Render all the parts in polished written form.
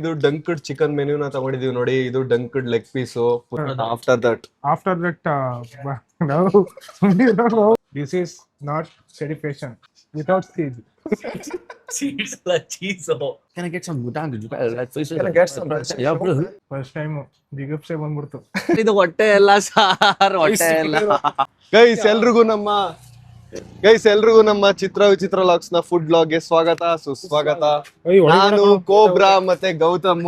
ಇದು ಡಂಕ್ಡ್ ಚಿಕನ್ ಮೆನ್ಯೂನ ತಗೊಂಡಿದೀವಿ ನೋಡಿ. ಇದು dunked leg piece. After that no, no, this is not satisfaction without seed. Cheese la cheese. Can I get some mutang? Can I get some? Yeah, bro. First time ಜಿಗುಪ್ಸೆ ಬಂದ್ಬಿಡ್ತು. ಇದು ಹೊಟ್ಟೆ ಎಲ್ಲ sir ಹೊಟ್ಟೆ ಎಲ್ಲ. Guys ಎಲ್ರಿಗೂ ನಮ್ಮ ಚಿತ್ರ ವಿಚಿತ್ರ logs ನ ಫುಡ್ ಬ್ಲಾಗ್ ಗೆ ಸ್ವಾಗತ ಸುಸ್ವಾಗತ. ನಾನು ಕೋಬ್ರಾ ಮತ್ತೆ ಗೌತಮ್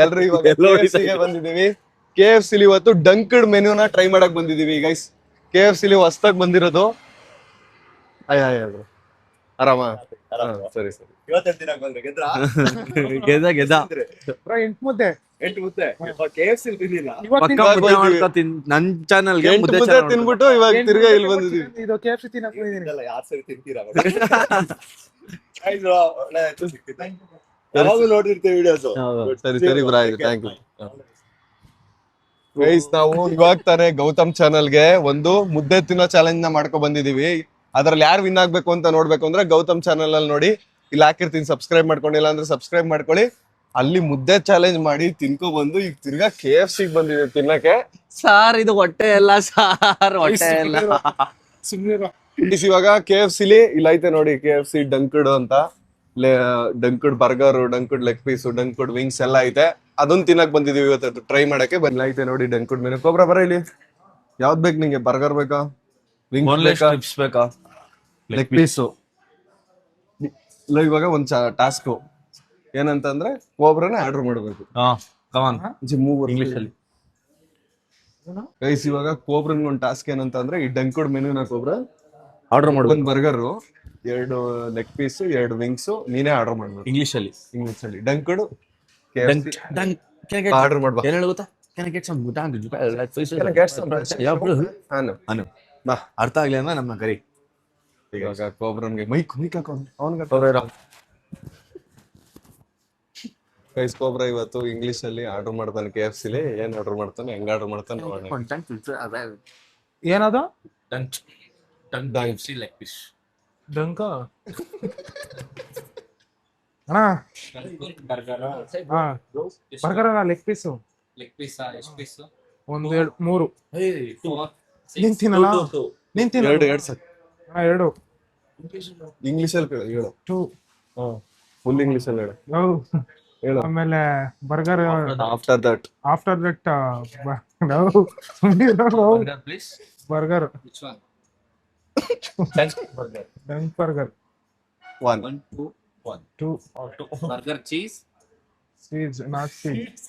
ಎಲ್ರು ಇವಾಗ KFC ಗೆ ಬಂದಿದೀವಿ. KFC ಇವತ್ತು ಡಂಕ್ಡ್ ಮೆನ್ಯೂನ ಟ್ರೈ ಮಾಡಕ್ ಬಂದಿದೀವಿ ಗೈಸ್. KFC ಹೊಸದಾಗಿ ಬಂದಿರೋದು. ಆರಾಮ ಸರಿ ಗೆದ್ದ ಎಂಟು ಮುದ್ದೆ KFC ಪಕ್ಕ ಮುದ್ದೆ ಮಾಡ್ಕೊ ನನ್ ಚಾನಲ್ಗೆ ಮುದ್ದೆ ತಿನ್ಬಿಟ್ಟು ಇವಾಗ ತಿರ್ಗಾ ಇಲ್ಲಿ ಬಂದಿದೀವಿ. ಇದು KFC ತಿನ್ನಕ್ ಬಂದಿದ್ದೀನಿ. ಯಾರು ಸರಿ ತಿಂತೀರಾ ಯಾವಾಗ ನೋಡಿರ್ತೀವಿ ವಿಡಿಯೋಸ್. ಸರಿ ಬ್ರಾ, ಥ್ಯಾಂಕ್ ಯು ಗೈಸ್. ನಾವು ಇವಾಗ ತಾನೇ ಗೌತಮ್ ಚಾನಲ್ಗೆ ಒಂದು ಮುದ್ದೆ ತಿನ್ನೋ ಚಾಲೆಂಜ್ ನ ಮಾಡ್ಕೊ ಬಂದಿದೀವಿ. ಅದ್ರಲ್ಲಿ ಯಾರು ವಿನ್ ಆಗ್ಬೇಕು ಅಂತ ನೋಡ್ಬೇಕು ಅಂದ್ರೆ ಗೌತಮ್ ಚಾನಲ್ ಅಲ್ಲಿ ನೋಡಿ, ಇಲ್ಲಿ ಹಾಕಿರ್ತೀನಿ. ಸಬ್ಸ್ಕ್ರೈಬ್ ಮಾಡ್ಕೊಂಡಿಲ್ಲ ಅಂದ್ರೆ ಸಬ್ಸ್ಕ್ರೈಬ್ ಮಾಡ್ಕೊಳ್ಳಿ. ಅಲ್ಲಿ ಮುದ್ದೆ ಚಾಲೆಂಜ್ ಮಾಡಿ ತಿನ್ಕೊ ಬಂದು ಈಗ ತಿರ್ಗಾ KFC ಬಂದಿದೆ ತಿನ್ನಕ್ಕೆ. ಸಾರ್ ಇದು ಹೊಟ್ಟೆ ಎಲ್ಲ ಸಾರ್ ಹೊಟ್ಟೆ ಎಲ್ಲ. ಇವಾಗ KFC ಇಲ್ಲಿ ಐತೆ ನೋಡಿ, KFC ಡಂಕ್ಡ್ ಅಂತ. ಡಂಕ್ಡ್ ಬರ್ಗರ್, ಡಂಕ್ಡ್ ಲೆಗ್ ಪೀಸ್, ಡಂಕ್ಡ್ ವಿಂಗ್ಸ್ ಎಲ್ಲ ಐತೆ. ಅದನ್ನ ತಿನ್ನಕ್ ಬಂದಿದೀವಿ ಇವತ್ತು ಟ್ರೈ ಮಾಡಕ್ಕೆ. ಬಂದ್ ಐತೆ ನೋಡಿ ಡಂಕ್ಡ್ ಮೆನು. ಕೊಬ್ರ ಬರ ಇಲ್ಲಿ. ಯಾವ್ದ್ ಬೇಕು ನಿಂಗೆ? ಬರ್ಗರ್ ಬೇಕಾ, ವಿಂಗ್ಸ್ ಬೇಕಾ, ಲೆಗ್ ಪೀಸು? ಇವಾಗ ಒಂದ್ ಟಾಸ್ಕ್ ಏನಂತಂದ್ರೆ ಕೋಬ್ರನೇ ಆರ್ಡರ್ ಮಾಡ್ಬೇಕು. ಇಂಗ್ಲಿಷ್ ಅಲ್ಲಿ ಗೈಸ್. ಇವಾಗ ಕೋಬ್ರನ್ ಒಂದ್ ಟಾಸ್ಕ್ ಏನಂತಂದ್ರೆ ಈ ಡಂಕ್ಡ್ ಮೆನುನ ಕೋಬ್ರ ಆರ್ಡರ್ ಮಾಡ್ಬೇಕು. ಒಂದ್ ಬರ್ಗರ್, 2 ಲೆಗ್ ಪೀಸ್, 2 ವಿಂಗ್ಸ್ ನೀನೇ ಆರ್ಡರ್ ಮಾಡ್ಬೇಕು. ಇಂಗ್ಲಿಷ್ ಅಲ್ಲಿ ಡಂಕ್ಡ್ ಆರ್ಡರ್ ಮಾಡ್ಬೇಕು. ಏನ್ ಹೇಳ ಗೊತ್ತಾ? Can I get some mutang? Can I get some? Yeah, bro. ಅನು ಬಾ, ಅರ್ಥ ಆಗ್ಲಿ ಅಂದ್ರೆ ನಮ್ನ ಕರಿ. ಇವಾಗ ಕೋಬ್ರನ್ಗೆ ಮೈಕ್ ಅವನ್ಗೆ ಗೈಸ್. ಕೋಬ್ರಾ ಇವತ್ತು ಇಂಗ್ಲಿಷ್ ಅಲ್ಲಿ ಆರ್ಡರ್ ಮಾಡ್ತಾನೆ KFC. ಏನ್ ಆರ್ಡರ್ ಮಾಡ್ತಾನೆ, ಹೆಂಗ್ ಆರ್ಡರ್ ಮಾಡ್ತಾನೆ ನೋಡೋಣ. ಏನದು? KFC leg piece. ಡಂಕ ಅಣ್ಣ, burger leg piece. Leg piece ಎಷ್ಟು ಪೀಸ್? 1 2 3. ನೀನ್ ತಿನ್ನಲ್ಲ? ನೀನ್ ತಿನ್ನ. 2 ಇಂಗ್ಲಿಷ್ ಅಲ್ಲಿ ಹೇಳು. 2 ಫುಲ್ ಇಂಗ್ಲಿಷ್ ಅಲ್ಲಿ ಹೇಳು. ಆಮೇಲೆ burger. After that Burger please. Burger Which one? Burger. Dunk burger. 1 2 Burger cheese. Seeds, not seeds.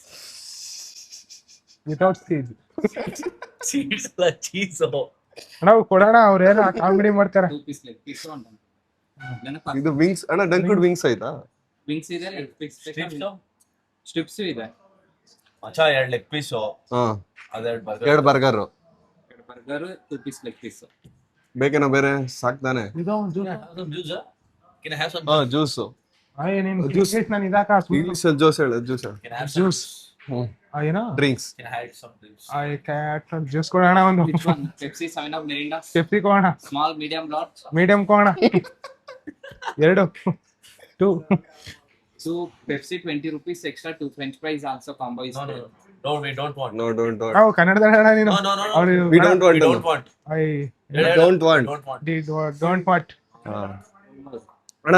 Without seeds. Cheese la cheese. ನಾವು ಕೊಡೋಣ, ಅವ್ರೇನು ಕಾಮಿಡಿ ಮಾಡ್ತಾರೆ. 2 ಪೀಸ್ ಲೆಗ್ ಪೀಸ್ ಉಂಟು. ಇದು ವಿಂಗ್ಸ್ ಅಣ್ಣ, ಡಂಕ್ಡ್ ವಿಂಗ್ಸ್ ಆಯ್ತಾ? ವಿಂಗ್ಸ್ ಇದೆ, ಲೆಗ್ ಪೀಸ್ ಸ್ಟ್ರಿಪ್ಸ್ ಇದೆ. ಮಚ್ಚಾ 2 ಲೆಗ್ ಪೀಸು, ಅದೆರಡು burger, 2 burger, 2 burger, 2 piece leg piece. ಬೇಕೇನೋ ಬೇರೆ? ಸಾಕ್ತಾನೆ. Juice. Can I have some juice. ನಾನು ಇದಾಕ ಇಂಗ್ಲಿಷ್ ಅಲ್ಲಿ ಜ್ಯೂಸ್ ಹೇಳು. Can I have some juice ಏನೋ drinks. Can I have some drinks? Juice ಕೊಡೋಣ. ಒಂದು Which one? Pepsi, 7 Up, Mirinda. Pepsi ಕೊಡೋಣ. Small, medium, large. ಮೀಡಿಯಂ ಕೊಡೋಣ. 2 Pepsi 20 rupees extra, 2 French fries also combo is there. No, we don't want. No don't want. ನಾವು ಕನ್ನಡದಲ್ಲಿ ಹೇಳ ನೀನು. No. We don't want. We don't want. I don't want. Don't what. ಅಣ್ಣ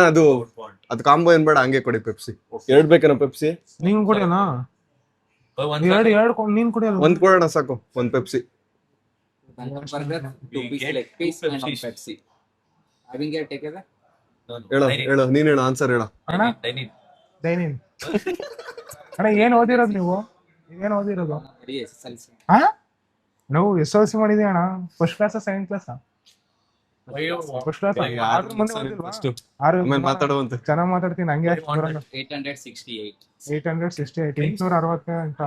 ಅದು combo ಏನ್ ಬೇಡ, ಹಂಗೆ ಕೊಡಿ. ಪೆಪ್ಸಿ 2 ಬೇಕೇನೋ? ಪೆಪ್ಸಿ ನೀನ್ ಕುಡಿಯೋಣ. ಎರಡು ನೀನ್ ಕುಡಿಯೋದು. 1 ಕೊಡೋಣ ಸಾಕು. 1 Pepsi. Burger, 2 piece leg piece and 1 Pepsi. Having a take away? ಹೇಳು ನೀನ್ ಹೇಳು, ಆನ್ಸರ್ ಹೇಳ. ಅಣ್ಣ ದೈನಿನ್ ಅಣ್ಣ, ಏನ್ ಓದಿರೋದು ನೀವು? ಏನ್ ಓದಿರೋದು? ನಾವು SLC ಮಾಡಿದೀವಿ ಅಣ್ಣ. First class, second class? First class. ಮಾತಾಡುವಂತ ಚೆನ್ನಾಗ್ ಮಾತಾಡ್ತೀನಿ. ಹಂಗೆ 868. 860 ಅಂತ.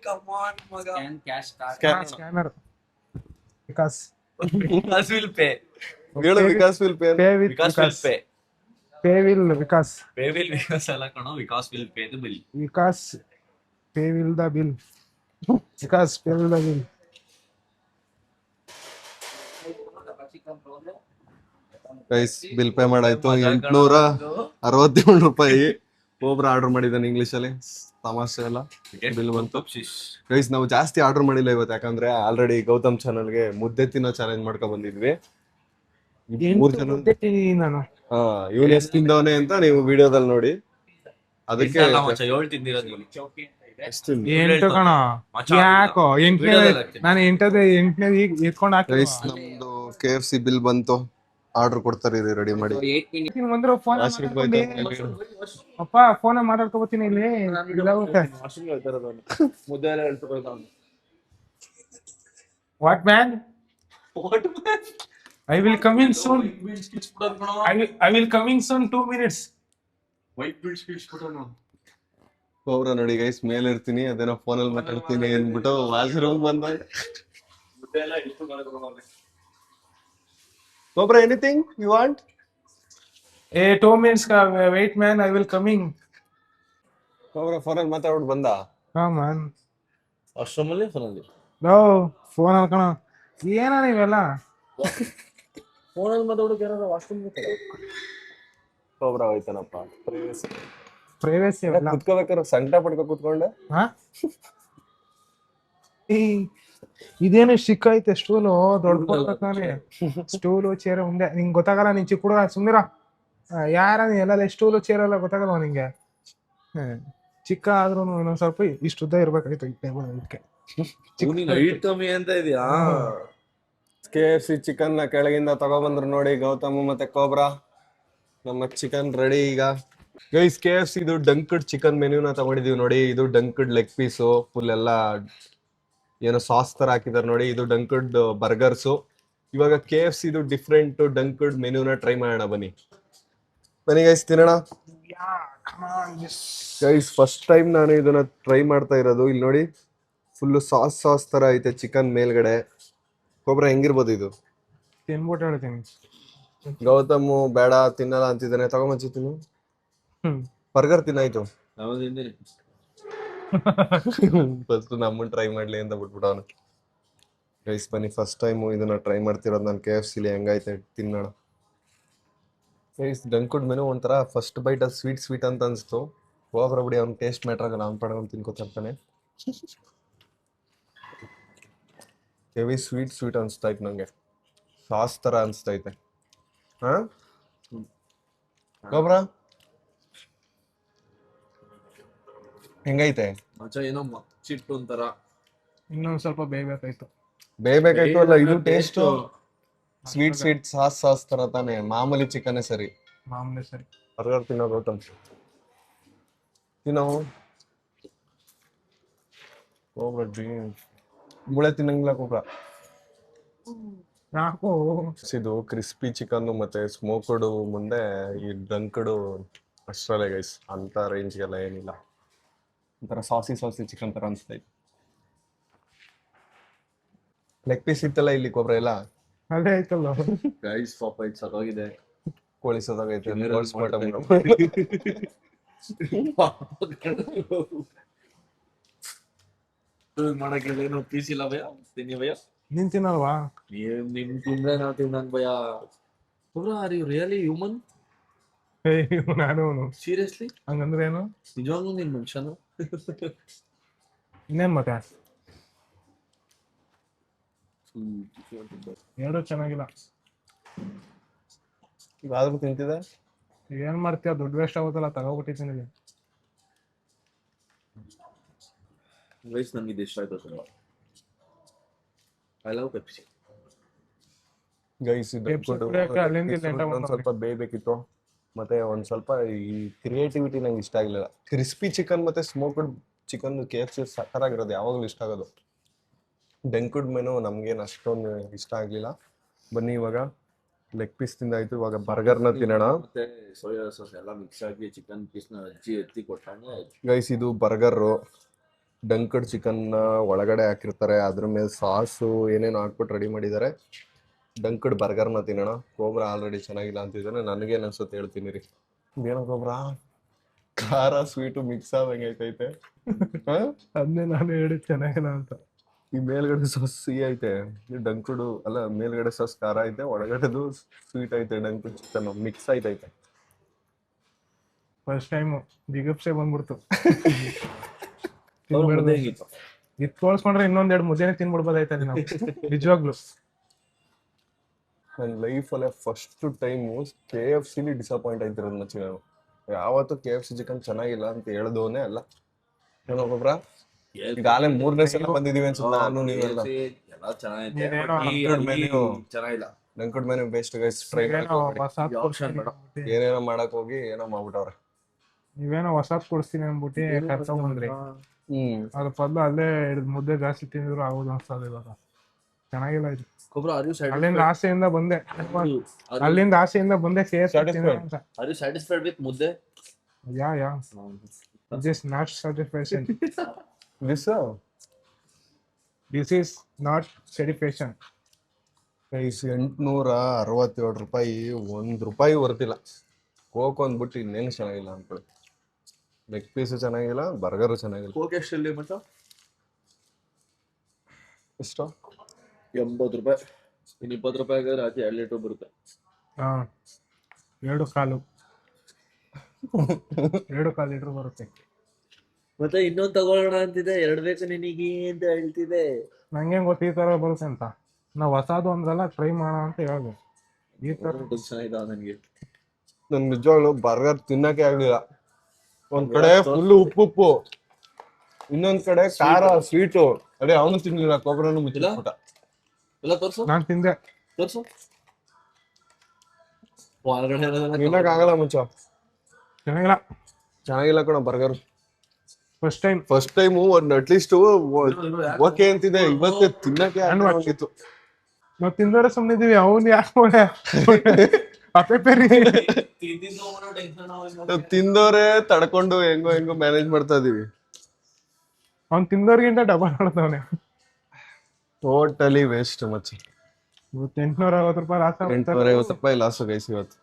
Come on, maga. Scan cash card. Scanner. Vikas will pay. ಹೇಳು. Vikas will pay. Pay with Vikas will Vikas. pay. Pay will Vikas. Pay will Vikas ಅಲ್ಲ ಕಣೋ. Vikas will pay the bill. Vikas pay will the bill. Vikas pay will the bill. Guys bill pay ಮಾಡಾಯ್ತು. 867 ರೂಪಾಯಿ. Cobra order ಮಾಡಿದ್ದಾನೆ English ಅಲ್ಲಿ, ತಮಾಷೆ ಎಲ್ಲ bill ಬಂತು. Guys ನಾವು ಜಾಸ್ತಿ ಆರ್ಡರ್ ಮಾಡಿಲ್ಲ ಇವತ್ತು, ಯಾಕಂದ್ರೆ ಆಲ್ರೆಡಿ ಗೌತಮ್ ಚಾನಲ್ಗೆ ಮುದ್ದೆ ತಿನ್ನೋ ಚಾಲೆಂಜ್ ಮಾಡ್ಕೊ ಬಂದಿದ್ವಿ. ಮೂರ್ ಜನ ನಾನು ಇವನ್ ಎಷ್ಟು ತಿಂದವನೆ ಅಂತ ನೀವು ವಿಡಿಯೋದಲ್ಲಿ ನೋಡಿ. ಅದಕ್ಕೆ ಏಳು ತಿಂದಿರೋದು ಇಲ್ಲಿ. ಎಷ್ಟು ತಿಂದ? 8 ಕಣ. ಮಚ್ಚ ಯಾಕೋ ವಿಡಿಯೋದಲ್ಲಿ ಹಾಕ್ತೀನಿ. ನಾನು ಎಂಟನೇದು ಈಗ ಎತ್ಕೊಂಡು ಹಾಕಿ ಗೈಸ್ ನಮ್ದು KFC ಬಿಲ್ ಬಂತು, ಆರ್ಡರ್ ಕೊಡ್ತಾರೆ ರೆಡಿ ಮಾಡಿ. 8 minutes. ಬಂದ್ರು ಫೋನ್ ಅಪ್ಪ ಫೋನ್ ಮಾತಾಡ್ಕೊಬತ್ತೀನಿ ಇಲ್ಲಿ ಮುದ್ದೆ ಎಲ್ಲ ಹೇಳ್ತಕೊಳ್ತಾವ್ನೆ. What man I will coming soon I will coming soon 2 minutes. Cobra ನೋಡಿ ಗೈಸ್, ಮೇಲೆ ಇರ್ತೀನಿ ಅದೇನೋ ಫೋನಲ್ಲಿ ಮಾತಾಡ್ತೀನಿ ಅಂದ್ಬಿಟ್ಟು ವಾಶ್ರೂಮ್ ಬಂದ. Cobra anything you want? 2 minutes ka wait man, I will coming. Cobra ಫೋನಲ್ಲಿ ಮಾತಾಡ್ಬಿಟ್ಟು ಬಂದ. Come on. ಅಷ್ಟರಲ್ಲಿ ಫೋನಲ್ಲಿ ಫೋನ್ ಅನ್ಕಣ ಏನ ನೀವೆಲ್ಲ ಫೋನಲ್ಲಿ ಮಾತಾಡೋಕೆ ಯಾರು ವಾಶ್ರೂಮ್ ಕೋಬ್ರಾ ಹೋಯ್ತಾನಪ್ಪ. ಪ್ರೈವೇಸಿ ಅವೆಲ್ಲ. ಕುತ್ಕೋಬೇಕಾದ್ರೆ ಸಂಕಟ ಪಡ್ಕೊ ಕುತ್ಕೊಂಡೆ. ಹಾ ಇದೇನು ಸಿಕ್ಕೈತೆ ಸ್ಟೂಲು, ದೊಡ್ಡ ಸ್ಟೂಲು ಚೇರ್ ಮುಂದೆ ನಿಂಗೆ ಗೊತ್ತಾಗಲ್ಲ. ನೀನ್ ಚಿಕ್ಕ ಹುಡುಗ ಸುಮ್ನಿರ. ಯಾರ ನೀ ಎಲ್ಲ ಸ್ಟೂಲು ಚೇರ್ ಎಲ್ಲ ಗೊತ್ತಾಗಲ್ಲ ನಿಂಗೆ. ಚಿಕ್ಕ ಆದ್ರೂ ಇನ್ನೊಂದ್ ಸ್ವಲ್ಪ ಇಷ್ಟು ಉದ್ದ ಇರ್ಬೇಕಾಯ್ತು ಇದಕ್ಕೆ. ಹೈಟ್ ಕಮ್ಮಿ ಅಂತ ಇದೆಯಾ? KFC ಚಿಕನ್ ನ ಕೆಳಗಿಂದ ತಗೊಬಂದ್ರು ನೋಡಿ ಗೌತಮ್ ಮತ್ತೆ ಕೋಬ್ರಾ. ನಮ್ಮ ಚಿಕನ್ ರೆಡಿ ಈಗ. ಗೈಸ್ KFC ಇದು ಡಂಕ್ಡ್ ಚಿಕನ್ ಮೆನ್ಯೂನ ತಗೊಂಡಿದೀವಿ ನೋಡಿ. ಇದು ಡಂಕ್ಡ್ ಲೆಗ್ ಪೀಸು, ಫುಲ್ ಎಲ್ಲ ಏನೋ ಸಾಸ್ ತರ ಹಾಕಿದಾರೆ ನೋಡಿ. ಇದು ಡಂಕ್ಡ್ ಬರ್ಗರ್ಸು. ಇವಾಗ KFC ಇದು ಡಿಫ್ರೆಂಟ್ ಡಂಕ್ಡ್ ಮೆನ್ಯೂನ ಟ್ರೈ ಮಾಡೋಣ, ಬನ್ನಿ ಗೈಸ್ ತಿನ್ನೋಣ. ಗೈಸ್ ಫಸ್ಟ್ ಟೈಮ್ ನಾನು ಇದನ್ನ ಟ್ರೈ ಮಾಡ್ತಾ ಇರೋದು. ಇಲ್ಲಿ ನೋಡಿ ಫುಲ್ ಸಾಸ್ ತರ ಐತೆ ಚಿಕನ್ ಮೇಲ್ಗಡೆ. ಕೋಬ್ರಾ ಹೆಂಗಿರ್ಬೋದು ಇದು? ತಿನ್ಬಿಟ್ಟು ಹೇಳ್ತೀನಿ. ಗೌತಮ್ ಬೇಡ ತಿನ್ನಲ್ಲ ಅಂತಿದ್ದಾನೆ, ತಗೊಂಬಂಚಿ ತಿನ್ನು. ಬರ್ಗರ್ ತಿನ್ನಾಯ್ತು. ಫಸ್ಟ್ ನಮ್ಮನ್ ಟ್ರೈ ಮಾಡ್ಲಿ ಅಂತ ಬಿಟ್ಬಿಟ್ಟು ಅವನು. ಗೈಸ್ ಬನ್ನಿ, ಫಸ್ಟ್ ಟೈಮ್ ಇದನ್ನ ಟ್ರೈ ಮಾಡ್ತಿರೋದು ನಾನು KFC ಲಿ. ಹೆಂಗೈತೆ ತಿನ್ನೋಣ. ಗೈಸ್ ಡಂಕ್ಡ್ ಮೆನು ಒಂಥರ ಫಸ್ಟ್ ಬೈಟ್ ಅದು ಸ್ವೀಟ್ ಅಂತ ಅನ್ಸ್ತು. ಹೋಗ್ರ ಬಿಡಿ, ಅವ್ನು ಟೇಸ್ಟ್ ಮ್ಯಾಟ್ರ್ ಆಗಲ್ಲ, ಅವ್ನು ಪಡ್ಕೊಂಡು ತಿನ್ಕೋತಿರ್ತಾನೆ. ಹೆವಿ ಸ್ವೀಟ್ ಅನ್ಸ್ತಾಯ್ತು ನಂಗೆ, ಸಾಸ್ ತರ ಅನ್ಸ್ತೈತೆ. ಹಾ ಗೊಬ್ರಾ ಹೆಂಗೈತೆ? ಮಚ್ಚ ಏನೋ ಚಿಟ್ಟು ಒಂಥರ ಇನ್ನೊಂದ್ ಸ್ವಲ್ಪ ಬೇಯ್ಬೇಕಾಯ್ತು. ಬೇಯ್ಬೇಕಾಯ್ತು ಅಲ್ಲ, ಇದು ಟೇಸ್ಟ್ ಸ್ವೀಟ್ ಸಾಸ್ ತರ ತಾನೆ. ಮಾಮೂಲಿ ಚಿಕನ್ ಸರಿ, ಮಾಮೂಲಿ ಸರಿ. ಬರ್ಗರ್ ತಿನ್ನೋ ಗೌತಮ್ ತಿನ್ನೋ. ಮುಳೆ ತಿನ್ನಂಗಿಲ್ಲ ಕೋಬ್ರಾ. ಯಾಕೋ ಇದು ಕ್ರಿಸ್ಪಿ ಚಿಕನ್ ಮತ್ತೆ ಸ್ಮೋಕ್ಡ್ ಮುಂದೆ ಈ ಡಂಕ್ಡ್ ಅಷ್ಟ್ರಲ್ಲೇ ಗೈಸ್, ಅಂತ ರೇಂಜ್ಗೆಲ್ಲ ಏನಿಲ್ಲ. ಒಂಥರ ಸಾಸಿ ಚಿಕನ್ ತರ ಅನ್ಸ್ತೈತೆ. ಲೆಗ್ ಪೀಸ್ ಇತ್ತಲ್ಲ ಇಲ್ಲಿ ಕೋಬ್ರಾ ಎಲ್ಲ ಅದೇ ಆಯ್ತಲ್ಲ. ಗೈಸ್ ಪಾಪ ಇದು ಸತ್ತೋಗಿದೆ. ಕೋಳಿ ಸದಾಗೈತೆ. ಮಾಡಕ್ಕೆ ಏನು ಪೀಸ್ ಇಲ್ಲ ಭಯ. ತಿನ್ನಿ ಭಯ. ನೀನ್ ತಿನ್ನಲ್ವಾ? ನಿಮ್ ತಿಂದ್ರೆ ನಾವು ತಿನ್ನಂಗ್ ಭಯ. Are you really human? ನಾನು ಸೀರಿಯಸ್ಲಿ ಹಂಗಂದ್ರೆ ಏನು? ನಿಜವಾಗ್ಲೂ ನೀನ್ ಮನುಷ್ಯನು? ಇನ್ನೇನ್ ಮತ್ತೆ ಎರಡು ಚೆನ್ನಾಗಿಲ್ಲ. ಇವಾದ್ರೂ ತಿಂತಿದೆ. ಏನ್ ಮಾಡ್ತೀಯ, ದುಡ್ಡು ವೇಸ್ಟ್ ಆಗುತ್ತಲ್ಲ, ತಗೋಬಿಟ್ಟಿದ್ದೀನಿ. ಗೈಸ್ ನಮ್ಗೆ ಇದು ಇಷ್ಟ ಆಯ್ತು ತುಂಬಾ. I love Pepsi. ಗೈಸ್ ಒಂದ್ ಸ್ವಲ್ಪ ಬೇಯ್ಬೇಕಿತ್ತು, ಮತ್ತೆ ಒಂದ್ ಸ್ವಲ್ಪ ಈ ಕ್ರಿಯೇಟಿವಿಟಿ ನಂಗೆ ಇಷ್ಟ ಆಗ್ಲಿಲ್ಲ. ಕ್ರಿಸ್ಪಿ ಚಿಕನ್ ಮತ್ತೆ ಸ್ಮೋಕ್ಡ್ ಚಿಕನ್ KFC ಸಕ್ಕತ್ತಾಗಿರೋದು, ಯಾವಾಗಲೂ ಇಷ್ಟ ಆಗೋದು. ಡಂಕ್ಡ್ ಮೆನು ನಮ್ಗೇನು ಅಷ್ಟೊಂದು ಇಷ್ಟ ಆಗ್ಲಿಲ್ಲ. ಬನ್ನಿ ಇವಾಗ ಲೆಗ್ ಪೀಸ್ ತಿಂದಾಯ್ತು, ಇವಾಗ ಬರ್ಗರ್ನ ತಿನ್ನೋಣ. ಮತ್ತೆ ಸೋಯಾ ಸಾಸ್ ಎಲ್ಲ ಮಿಕ್ಸ್ ಆಗಿ ಚಿಕನ್ ಪೀಸ್ ನ ಅಜ್ಜಿ ಎತ್ತಿ ಕೊಟ್ಟಾಗ. ಗೈಸ್ ಇದು ಬರ್ಗರು, ಡಂಕ್ಡ್ ಚಿಕನ್ ಒಳಗಡೆ ಹಾಕಿರ್ತಾರೆ, ಅದ್ರ ಮೇಲೆ ಸಾಸು ಏನೇನು ಹಾಕ್ಬಿಟ್ಟು ರೆಡಿ ಮಾಡಿದ್ದಾರೆ. ಡಂಕ್ಡ್ ಬರ್ಗರ್ನ ತಿನ್ನೋಣ. ಕೋಬ್ರಾ ಆಲ್ರೆಡಿ ಚೆನ್ನಾಗಿಲ್ಲ ಅಂತಿದ್ದಾನೆ, ನನಗೇನು ಅನ್ಸುತ್ತೆ ಹೇಳ್ತೀನಿ ರೀ. ಇದೇನೋ ಕೋಬ್ರಾ ಖಾರ ಸ್ವೀಟು ಮಿಕ್ಸ್ ಆದಂಗೆ ಐತೈತೆ. ಅದನ್ನೇ ನಾನು ಹೇಳಿದ್ ಚೆನ್ನಾಗಿಲ್ಲ ಅಂತ. ಈ ಮೇಲ್ಗಡೆ ಸಾಸ್ ಸಿಹಿ ಐತೆ, ಡಂಕ್ಡು ಅಲ್ಲ, ಮೇಲ್ಗಡೆ ಸಾಸ್ ಖಾರ ಐತೆ, ಒಳಗಡೆದು ಸ್ವೀಟ್ ಐತೆ. ಡಂಕ್ಡ್ ಚಿಕನ್ ಮಿಕ್ಸ್ ಐತೈತೆ. ಫಸ್ಟ್ ಟೈಮು ಜಿಗುಪ್ಸೆ ಬಂದ್ಬಿಡ್ತು. ಅವ್ರ ಮುದ್ದೆ ಹೇಗಿತ್ತು? ಇದು ತೋಳ್ಸ್ಕೊಂಡ್ರೆ ಇನ್ನೊಂದೆರಡು ಮುದ್ದೆನೆ ತಿನ್ಬಿಡ್ಬೋದಾಯ್ತದೆ ನಾವು ನಿಜವಾಗ್ಲು. ನನ್ನ ಲೈಫಲ್ಲೇ ಫಸ್ಟ್ ಟೈಮು KFC ಡಿಸಪಾಯಿಂಟ್ ಆಯ್ತಿರೋದು ಮಚ್ಚಿ ನಾನು. ಯಾವತ್ತು KFC ಚಿಕನ್ ಚೆನ್ನಾಗಿಲ್ಲ ಅಂತ ಹೇಳ್ದವನೇ ಅಲ್ಲ. ಏನೋ ಒಬ್ಬೊಬ್ರ ಈಗಾಗಲೇ 3ನೇ ಸಲ ಬಂದಿದೀವಿ ಅನ್ಸುತ್ತೆ ನಾನು ನೀವೆಲ್ಲ. ಎಲ್ಲ ಚೆನ್ನಾಗೈತೆ ನೀನೇನೋ but ಈ Dunkard menu. ಚೆನ್ನಾಗಿಲ್ಲ. ಡಂಕಡ್ ಮೆನು ಬೆಸ್ಟ್ ಗೈಸ್, ಟ್ರೈ ನೀವೇನೋ ಹೊಸಾದ್ ಯಾವ option ಬೇಡ. ಏನೇನೋ ಮಾಡಕ್ ಹೋಗಿ ಏನೋ ಮಾಡ್ಬಿಟ್ಟವ್ರೆ. ನೀವೇನೋ ಹೊಸಾದ್ ಕೊಡಿಸ್ತೀನಿ ಅಂದ್ಬಿಟ್ಟು ಕರ್ಕೊಂಡ್ಬಂದ್ರಿ. ಅದ್ರ ಬದಲು ಅಲ್ಲೇ ಮುದ್ದೆ ಜಾಸ್ತಿ ತಿಂದಿದ್ರು ಆಗೋದು ಅನ್ಸ್ತದೆ ಇವಾಗ. ಚೆನ್ನಾಗಿಲ್ಲ ಇದು. ಕೊಬ್ರ, are you ಅಲ್ಲಿಂದ satisfied? ಆಸೆಯಿಂದ ಬಂದೆ Are ಅಲ್ಲಿಂದ ಆಸೆಯಿಂದ ಬಂದೆ Satisfied. ಅಂತ. you satisfied with ಮುದ್ದೆ? Yeah this not satisfaction. This is not satisfaction. Guys 867 ರೂಪಾಯಿ, 1 ರೂಪಾಯಿ ವರ್ತಿಲ್ಲ. ಕೋಕ್ ಅಂದ್ಬಿಟ್ಟು ಇನ್ನೇನು ಚೆನ್ನಾಗಿಲ್ಲ ಅನ್ಕೊಳ್ಳಿ. ಲೆಗ್ ಪೀಸು ಚೆನ್ನಾಗಿಲ್ಲ, ಬರ್ಗರು ಚೆನ್ನಾಗಿಲ್ಲ. ಕೋಕ್ ಎಷ್ಟಲ್ಲಿ ಮಚ್ಚ? ಎಷ್ಟು? 80 ರೂಪಾಯಿ. ಇನ್ನು 20 ರೂಪಾಯಿಗೆ ರಾತ್ರಿ 2 ಲೀಟರ್ ಬರುತ್ತೆ. 2.25 ಲೀಟರ್ ಬರುತ್ತೆ. ಮತ್ತೆ ಇನ್ನೊಂದು ತಗೊಳ್ಳೋಣ ಅಂತಿದೆ, 2 ಬೇಕು ನಿನಗೆ ಅಂತ ಹೇಳ್ತಿದೆ. ನಂಗೆ ಗೊತ್ತು ಈ ತರ ಬರುತ್ತೆ ಅಂತ. ನಾವು ಹೊಸದು ಅಂದ್ರಲ್ಲ, ಟ್ರೈ ಮಾಡೋಣ ಅಂತ ಹೇಳಿದೆ. ಈ ತರ ಚೆನ್ನಾಗಿದೆ ನನಗೆ. ನನ್ ನಿಜವಾಗ್ಲು ಬರ್ಗರ್ ತಿನ್ನಕ್ಕೆ ಆಗ್ಲಿಲ್ಲ. ಒಂದ್ ಕಡೆ ಫುಲ್ ಉಪ್ಪು, ಇನ್ನೊಂದ್ ಕಡೆ ಖಾರ ಸ್ವೀಟು. ಅದೇ ಅವನು ತಿನ್ಲಿಲ್ಲ, ಕೊಬ್ಬರನ್ನು ಮುಚ್ಚಿಲ್ಲ. ಎಲ್ಲ ತೋರ್ಸು, ನಾನು ತಿಂದೆ. ತೋರ್ಸು. ಹೊರಗಡೆ ತಿನ್ನಕ್ ಆಗಲ್ಲ ಮುಚ್ಚ. ಚೆನ್ನಾಗಿಲ್ಲ ಕಣ ಬರ್ಗರ್. ಫಸ್ಟ್ ಟೈಮು ಒಂದ್ ಅಟ್ಲೀಸ್ಟ್ ಓಕೆ ಅಂತಿದೆ. ಇವತ್ತೇ ತಿನ್ನಕ್ಕೆ ಆಗಿತ್ತು. ನಾವು ತಿಂದವರೆ ಸುಮ್ಮನಿದೀವಿ. ಅವ್ನು ಯಾಕೆ ತಿಂದವ್ರೆ ತಡ್ಕೊಂಡು ಹೆಂಗೋ ಮ್ಯಾನೇಜ್ ಮಾಡ್ತಾ ಇದೀವಿ. ಅವ್ನು ತಿಂದವ್ರಿಗಿಂತ ಡಬಲ್ ಮಾಡ್ತಾವನೆ. ಟೋಟಲಿ ವೇಸ್ಟ್ ಮಚ್ಚ. ಇವತ್ತು 860 ರೂಪಾಯಿ ಲಾಸ್. 850 ರೂಪಾಯಿ ಲಾಸ್ ಗೈಸ್ ಇವತ್ತು.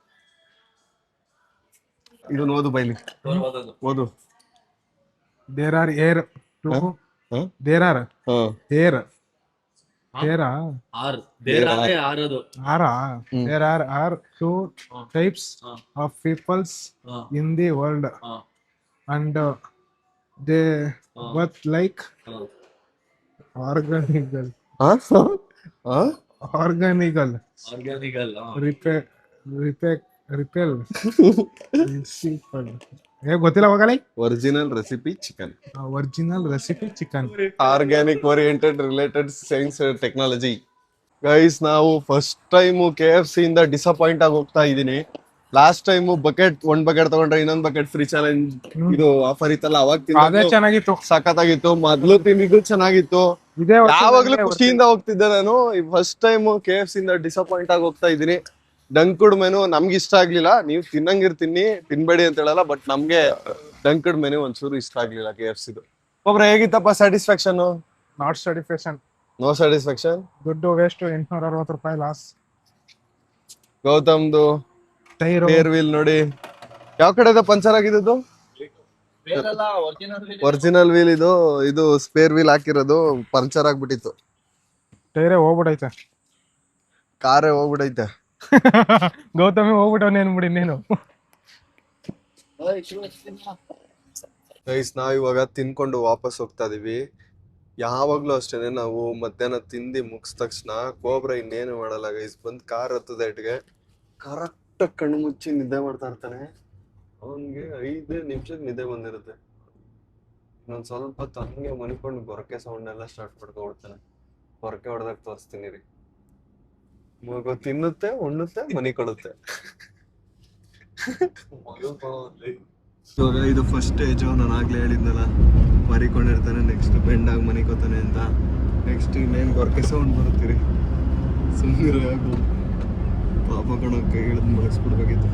ಇದನ್ನ ಓದು ಬೈಲಿ, ಓದು. There are air two there are air there are there are two types of peoples in the world and they both like organical repel ಗೊತ್ತಿಲ್ಲ ಹೋಗಲ್ಲ. Original recipe chicken. Organic oriented related science technology. Guys ನಾವು first time KFC ಇಂದ disappoint ಆಗಿ ಹೋಗ್ತಾ ಇದೀನಿ. Last time ಒಂದ್ bucket ತಗೊಂಡ್ರೆ ಇನ್ನೊಂದ್ ಬಕೆಟ್ ಫ್ರೀ ಚಾಲೆಂಜ್ ಇದು ಆಫರ್ ಇತ್ತಲ್ಲ, ಅವಾಗ ಅದೇ ಚೆನ್ನಾಗಿತ್ತು, ಸಖತ್ತಾಗಿತ್ತು. ಮೊದ್ಲು ತಿಂದಿದ್ದು ಚೆನ್ನಾಗಿತ್ತು. ಯಾವಾಗ್ಲೂ ಖುಷಿಯಿಂದ ಹೋಗ್ತಿದ್ದೆ ನಾನು. ಫಸ್ಟ್ ಟೈಮ್ KFC ಇಂದ ಡಿಸಪಾಯಿಂಟ್ ಆಗಿ ಹೋಗ್ತಾ ಇದೀನಿ. ಡಂಕಡ್ ಮೆನು ನಮ್ಗೆ ಇಷ್ಟ ಆಗ್ಲಿಲ್ಲ. ನೀವು ತಿನ್ನಂಗಿರ್ ತಿನ್ಬೇಡಿ ಅಂತ ಹೇಳಲ್ಲ, ಬಟ್ ನಮ್ಗೆ ಡಂಕಡ್ ಮೆನು ಒಂಚೂರು ಇಷ್ಟ ಆಗ್ಲಿಲ್ಲ KFCದು. ಒಬ್ರ ಹೇಗಿತ್ತಪ್ಪ satisfaction? Not satisfaction. No satisfaction. ದುಡ್ಡು ವೇಸ್ಟ್. 860 ರೂಪಾಯಿ ಲಾಸ್. ಗೌತಮ್ದು ಸ್ಪೇರ್ ವೀಲ್ ನೋಡಿ, ಯಾವ ಕಡೆ ಪಂಚರ್ ಆಗಿದ್ದು? ಒರಿಜಿನಲ್ ವೀಲ್ ಇದು ಸ್ಪೇರ್ ವೀಲ್ ಹಾಕಿರೋದು ಪಂಚರ್ ಆಗ್ಬಿಟ್ಟಿತ್ತು. ಟೈರೇ ಹೋಗ್ಬಿಟ್ಟೈತೆ, ಕಾರೇ ಹೋಗ್ಬಿಟ್ಟೈತೆ. ಗೌತಮಿ ಹೋಗ್ಬಿಟ್ಟವನೇ ಅನ್ಬಿಡಿ ನೀನು. ಗೈಸ್ ನಾವ್ ಇವಾಗ ತಿನ್ಕೊಂಡು ವಾಪಸ್ ಹೋಗ್ತಾ ಇದೀವಿ. ಯಾವಾಗ್ಲೂ ಅಷ್ಟೇನೆ, ನಾವು ಮಧ್ಯಾಹ್ನ ತಿಂದಿ ಮುಗಿಸ್ ತಕ್ಷಣ ಕೋಬ್ರ ಇನ್ನೇನು ಮಾಡಲ್ಲ ಗೈಸ್. ಬಂದ್ ಕಾರ್ ಹತ್ತದ ಇಟ್ಗೆ ಕರೆಕ್ಟ್ ಕಣ್ಣು ಮುಚ್ಚಿ ನಿದ್ದೆ ಮಾಡ್ತಾ ಇರ್ತಾನೆ. ಅವನ್ಗೆ 5 ನಿಮಿಷಕ್ಕೆ ನಿದ್ದೆ ಬಂದಿರುತ್ತೆ. ಇನ್ನೊಂದ್ ಸ್ವಲ್ಪ ಹೊತ್ತು ಹಂಗೆ ಮನಿಕೊಂಡು ಗೊರಕೆ ಸೌಂಡ್ ಎಲ್ಲ ಸ್ಟಾರ್ಟ್ ಮಾಡ್ಕೊಬಿಡ್ತಾನೆ. ಗೊರಕೆ ಹೊಡೆದಾಗ ತೋರಿಸ್ತೀನಿ ರೀ. ಮಗು ತಿನ್ನುತ್ತೆ, ಉಣ್ಣುತ್ತೆ, ಮನಿ ಕೊಡುತ್ತೆ. ಇವಾಗ ಇದು ಫಸ್ಟ್ ಸ್ಟೇಜು. ನಾನು ಆಗ್ಲೇ ಹೇಳಿದ್ನಲ್ಲ, ಮರಿಕೊಂಡಿರ್ತಾನೆ, ನೆಕ್ಸ್ಟ್ ಬೆಂಡಾಗಿ ಮನಿಕೋತಾನೆ ಅಂತ. ನೆಕ್ಸ್ಟ್ ಇನ್ನೇನು ಗೊರಕೆ ಸೌಂಡ್ ಬರುತ್ತೀರಿ. ಸುಮ್ಮನೆ ಪಾಪ ಕಣ, ಕೈ ಹಿಡಿದು ಮಲಗಿಸ್ಬಿಡ್ಬೇಕಿತ್ತು.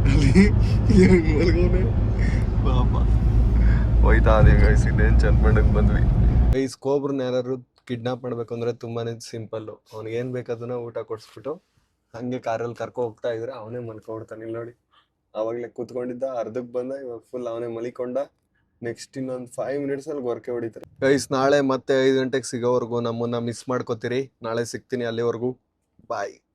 ಅಲ್ಲಿ ಮಲಗೋನೆ ಪಾಪ. ಹೋಯ್ತಾ ಅದೇ ಗೈಸ್, ಇನ್ನೇನು ಚನ್ಮಂಡಕ್ಕೆ ಬಂದ್ವಿ. ಗೈಸ್ ಕೋಬ್ರನ್ನ ಯಾರು ಕಿಡ್ನಾಪ್ ಮಾಡ್ಬೇಕು ಅಂದ್ರೆ ತುಂಬಾನೇ ಸಿಂಪಲ್. ಅವ್ನಿಗೆ ಏನ್ ಬೇಕಾದನ್ನ ಊಟ ಕೊಡ್ಸ್ಬಿಟ್ಟು ಹಂಗೆ ಕಾರಲ್ಲಿ ಕರ್ಕೊ ಹೋಗ್ತಾ ಇದ್ರೆ ಅವನೇ ಮಲ್ಕೊಬಿಡ್ತಾನೆ. ಇಲ್ಲಿ ನೋಡಿ, ಅವಾಗ್ಲೇ ಕೂತ್ಕೊಂಡಿದ್ದ, ಅರ್ಧಕ್ ಬಂದ, ಇವಾಗ ಫುಲ್ ಅವನೇ ಮಲಿಕೊಂಡ. ನೆಕ್ಸ್ಟ್ ಇನ್ನೊಂದು 5 ಮಿನಿಟ್ಸ್ ಅಲ್ಲಿ ಗೊರಕೆ ಹೊಡಿತಾರೆ. ಗೈಸ್ ನಾಳೆ ಮತ್ತೆ 5 ಗಂಟೆಗೆ ಸಿಗೋವರೆಗೂ ನಮ್ಮನ್ನ ಮಿಸ್ ಮಾಡ್ಕೋತೀರಿ. ನಾಳೆ ಸಿಗ್ತೀನಿ, ಅಲ್ಲಿವರೆಗೂ ಬಾಯ್.